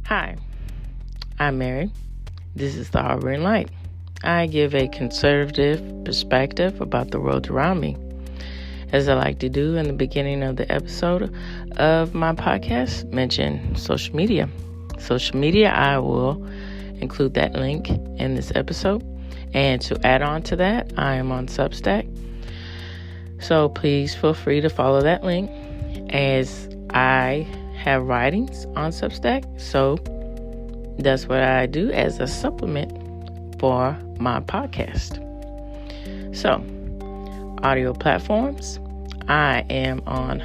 Hi, I'm Mary. This is the Harboring Light. I give a conservative perspective about the world around me. As I like to do in the beginning of the episode of my podcast, mention social media. Social media, I will include that link in this episode. And to add on to that, I am on Substack. So please feel free to follow that link as I have writings on Substack. So that's what I do as a supplement for my podcast. So, audio platforms. I am on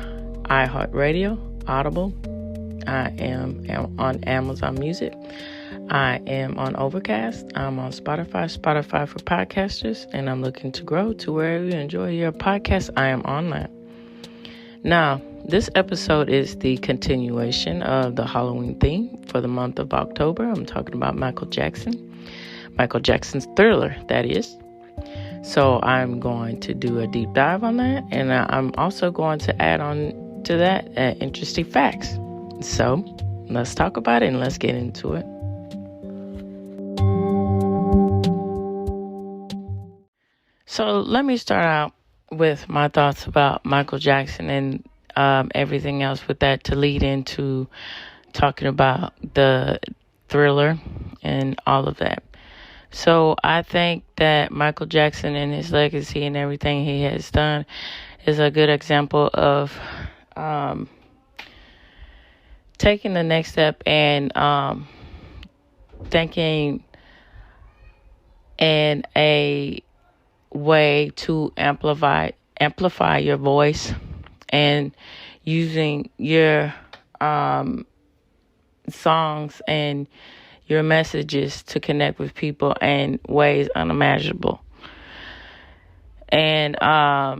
iHeartRadio, Audible. I am on Amazon Music. I am on Overcast. I'm on Spotify for podcasters, and I'm looking to grow to wherever you enjoy your podcast. I am on that. Now, this episode is the continuation of the Halloween theme for the month of October. I'm talking about Michael Jackson's Thriller, that is. So I'm going to do a deep dive on that, and I'm also going to add on to that interesting facts. So let's talk about it and let's get into it. So let me start out with my thoughts about Michael Jackson and everything else with that to lead into talking about the Thriller and all of that. So I think that Michael Jackson and his legacy and everything he has done is a good example of taking the next step and thinking in a way to amplify your voice and using your songs and your messages to connect with people in ways unimaginable. And I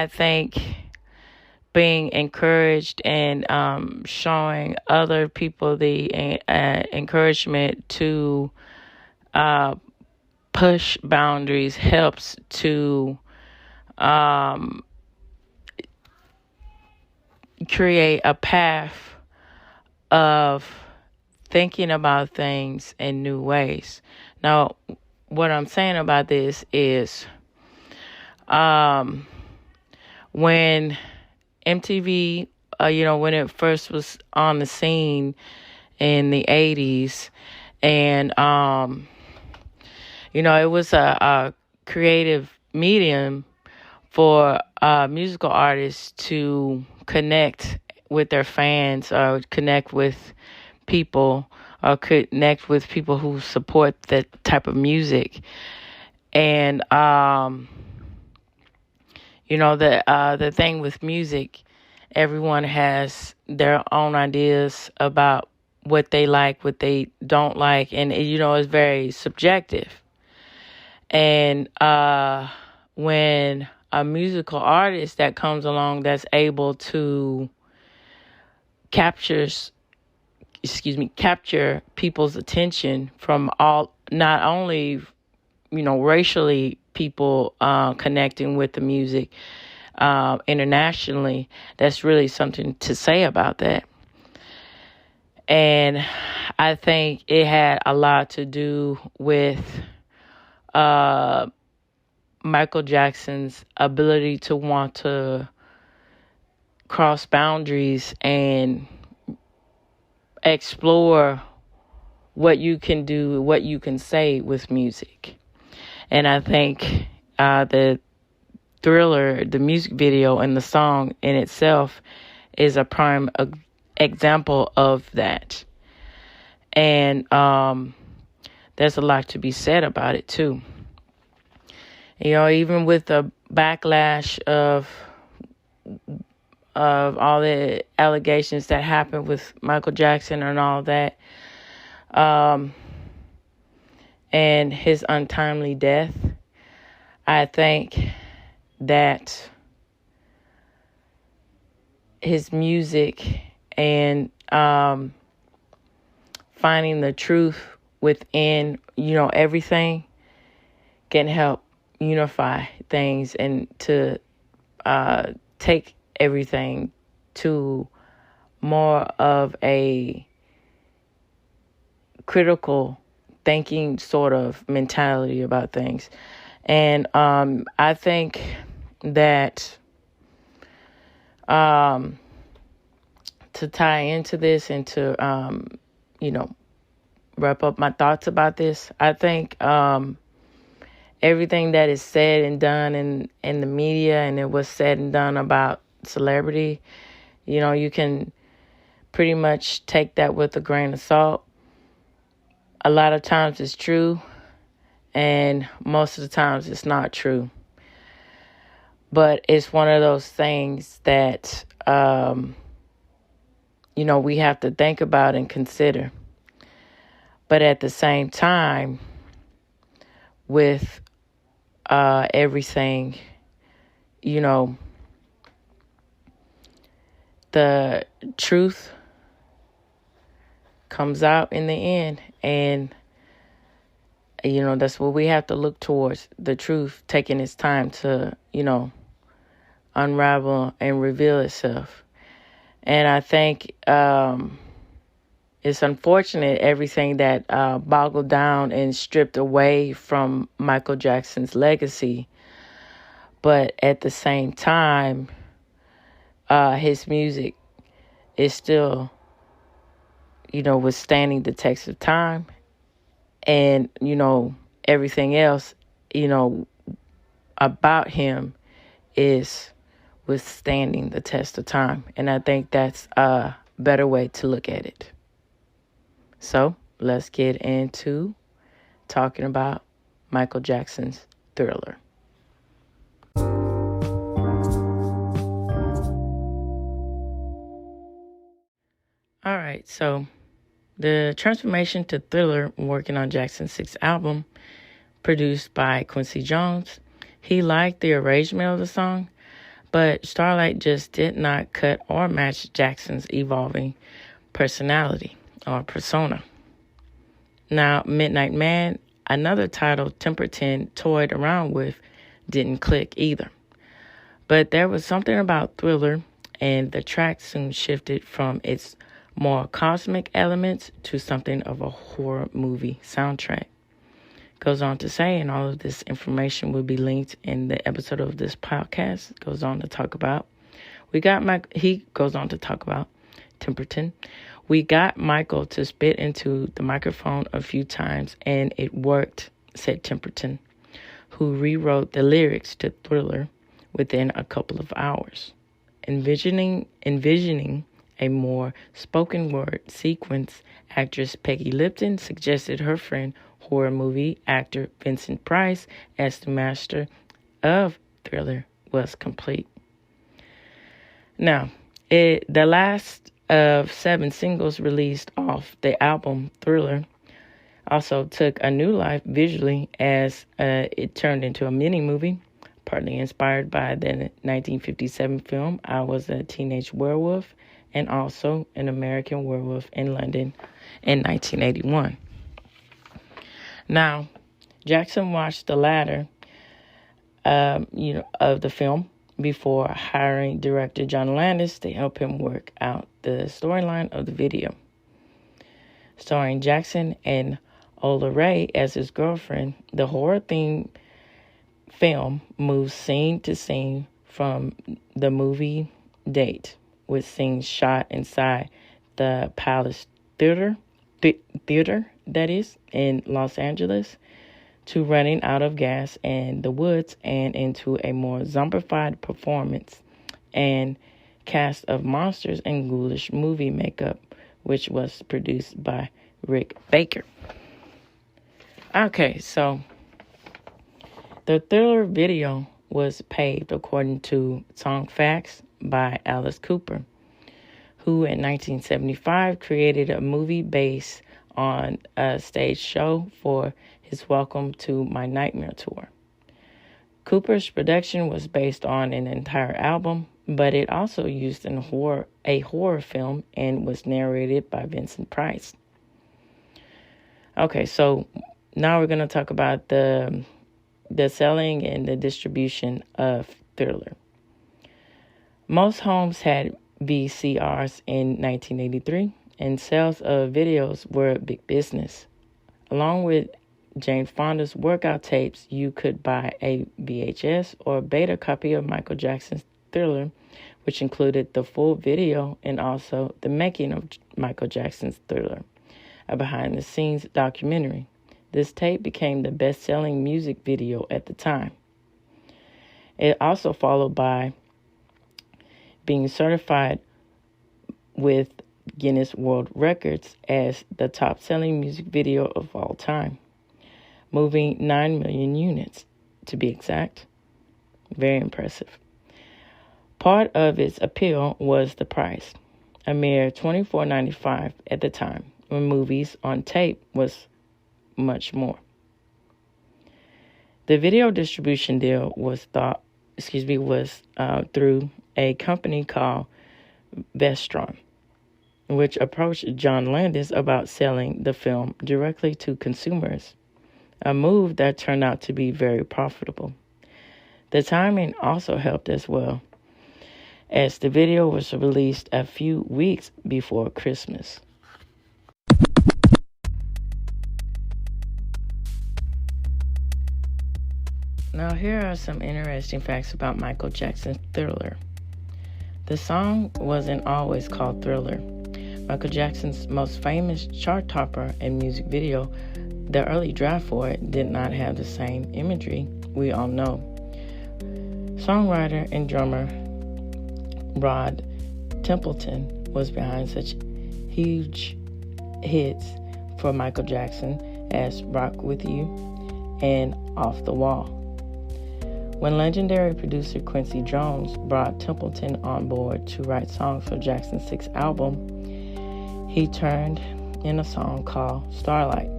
think being encouraged and showing other people the encouragement to push boundaries helps to create a path of thinking about things in new ways. Now, what I'm saying about this is when MTV, when it first was on the scene in the 80s, and, it was a creative medium for musical artists to connect with their fans or connect with people or connect with people who support that type of music. And, the thing with music, everyone has their own ideas about what they like, what they don't like. And, it's very subjective. And when a musical artist that comes along that's able to capture people's attention from all, not only, racially people connecting with the music internationally, that's really something to say about that. And I think it had a lot to do with Michael Jackson's ability to want to cross boundaries and explore what you can do, what you can say with music. And I think the Thriller, the music video and the song in itself is a prime example of that. And there's a lot to be said about it too. Even with the backlash of all the allegations that happened with Michael Jackson and all that, and his untimely death, I think that his music and finding the truth within, everything can help unify things and to take everything to more of a critical thinking sort of mentality about things. And I think that to tie into this and to, wrap up my thoughts about this, I think everything that is said and done in the media, and it was said and done about celebrity, you can pretty much take that with a grain of salt. A lot of times it's true, and most of the times it's not true. But it's one of those things that, we have to think about and consider. But at the same time, with everything, the truth comes out in the end. And, that's what we have to look towards, the truth taking its time to, unravel and reveal itself. And I think it's unfortunate everything that boggled down and stripped away from Michael Jackson's legacy. But at the same time, his music is still, withstanding the test of time. And, everything else, about him is withstanding the test of time. And I think that's a better way to look at it. So let's get into talking about Michael Jackson's Thriller. All right, so the transformation to Thriller, working on Jackson's sixth album, produced by Quincy Jones. He liked the arrangement of the song, but Starlight just did not cut or match Jackson's evolving personality or persona. Now, Midnight Man, another title Temperton toyed around with, didn't click either. But there was something about Thriller, and the track soon shifted from its more cosmic elements to something of a horror movie soundtrack. Goes on to say, and all of this information will be linked in the episode of this podcast. Goes on to talk about, he goes on to talk about Temperton. We got Michael to spit into the microphone a few times, and it worked, said Temperton, who rewrote the lyrics to Thriller within a couple of hours. Envisioning a more spoken word sequence, actress Peggy Lipton suggested her friend, horror movie actor Vincent Price, as the master of Thriller was complete. Now, the last of 7 singles released off the album Thriller also took a new life visually as it turned into a mini-movie, partly inspired by the 1957 film I Was a Teenage Werewolf, and also An American Werewolf in London in 1981. Now, Jackson watched the latter, of the film before hiring director John Landis to help him work out the storyline of the video. Starring Jackson and Ola Ray as his girlfriend, the horror-themed film moves scene to scene from the movie date, with scenes shot inside the Palace Theater, that is, in Los Angeles, to running out of gas in the woods and into a more zombified performance and cast of monsters and ghoulish movie makeup, which was produced by Rick Baker. Okay, so the Thriller video was paved according to Song Facts by Alice Cooper, who in 1975 created a movie based on a stage show for his Welcome to My Nightmare tour. Cooper's production was based on an entire album, but it also used a horror film and was narrated by Vincent Price. Okay, so now we're going to talk about the selling and the distribution of Thriller. Most homes had VCRs in 1983, and sales of videos were a big business. Along with Jane Fonda's workout tapes, you could buy a VHS or beta copy of Michael Jackson's Thriller, which included the full video and also the making of Michael Jackson's Thriller, a behind-the-scenes documentary. This tape became the best-selling music video at the time. It also followed by being certified with Guinness World Records as the top-selling music video of all time, moving 9 million units, to be exact. Very impressive. Part of its appeal was the price, a mere $24.95 at the time, when movies on tape was much more. The video distribution deal was through a company called Vestron, which approached John Landis about selling the film directly to consumers, a move that turned out to be very profitable. The timing also helped as well, as the video was released a few weeks before Christmas. Now, here are some interesting facts about Michael Jackson's Thriller. The song wasn't always called Thriller. Michael Jackson's most famous chart topper and music video, the early draft for it, did not have the same imagery we all know. Songwriter and drummer Rod Templeton was behind such huge hits for Michael Jackson as Rock With You and Off the Wall. When legendary producer Quincy Jones brought Templeton on board to write songs for Jackson's sixth album, he turned in a song called Starlight.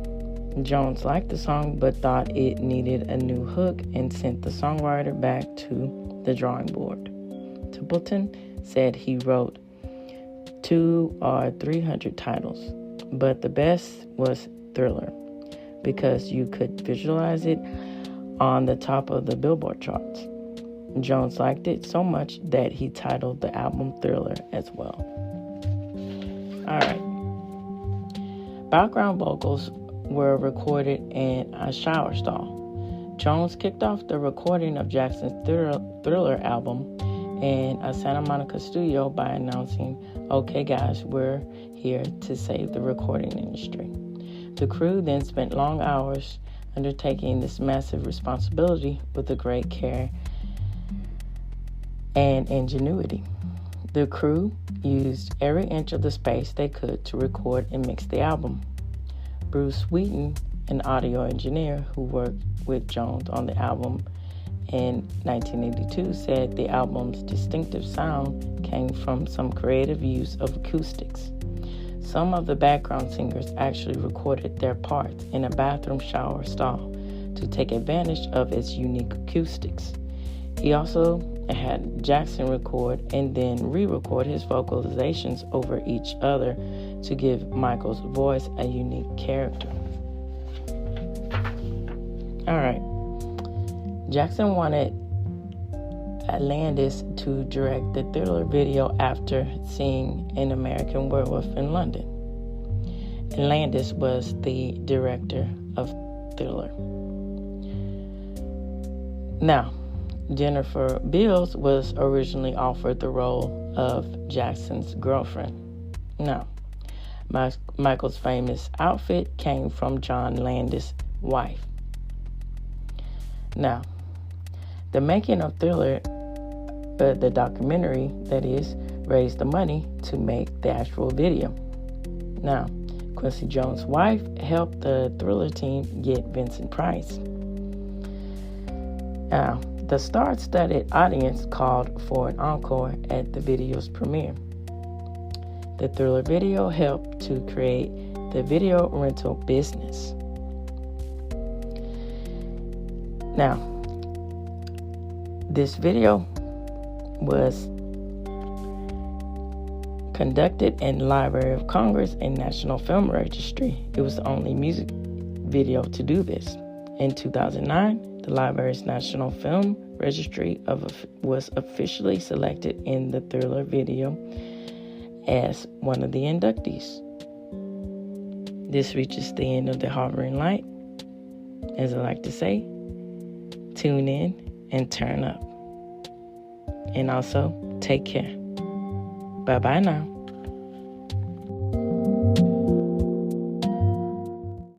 Jones liked the song but thought it needed a new hook and sent the songwriter back to the drawing board. Templeton said he wrote 200 or 300 titles, but the best was Thriller because you could visualize it on the top of the Billboard charts. Jones liked it so much that he titled the album Thriller as well. Alright. Background vocals were recorded in a shower stall. Jones kicked off the recording of Jackson's Thriller album in a Santa Monica studio by announcing, "Okay guys, we're here to save the recording industry." The crew then spent long hours undertaking this massive responsibility with a great care and ingenuity. The crew used every inch of the space they could to record and mix the album. Bruce Wheaton, an audio engineer who worked with Jones on the album in 1982, said the album's distinctive sound came from some creative use of acoustics. Some of the background singers actually recorded their parts in a bathroom shower stall to take advantage of its unique acoustics. He also had Jackson record and then re-record his vocalizations over each other to give Michael's voice a unique character. Alright. Jackson wanted Landis to direct the Thriller video after seeing An American Werewolf in London. And Landis was the director of Thriller. Now, Jennifer Beals was originally offered the role of Jackson's girlfriend. Now, Michael's famous outfit came from John Landis' wife. Now, the making of Thriller, the documentary, that is, raised the money to make the actual video. Now, Quincy Jones' wife helped the Thriller team get Vincent Price. Now, the star-studded audience called for an encore at the video's premiere. The Thriller video helped to create the video rental business. Now, this video was conducted in the Library of Congress and National Film Registry. It was the only music video to do this. In 2009, the Library's National Film Registry was officially selected in the Thriller video as one of the inductees. this reaches the end of the Hovering Light. As I like to say, tune in and turn up. And also, take care. Bye-bye now.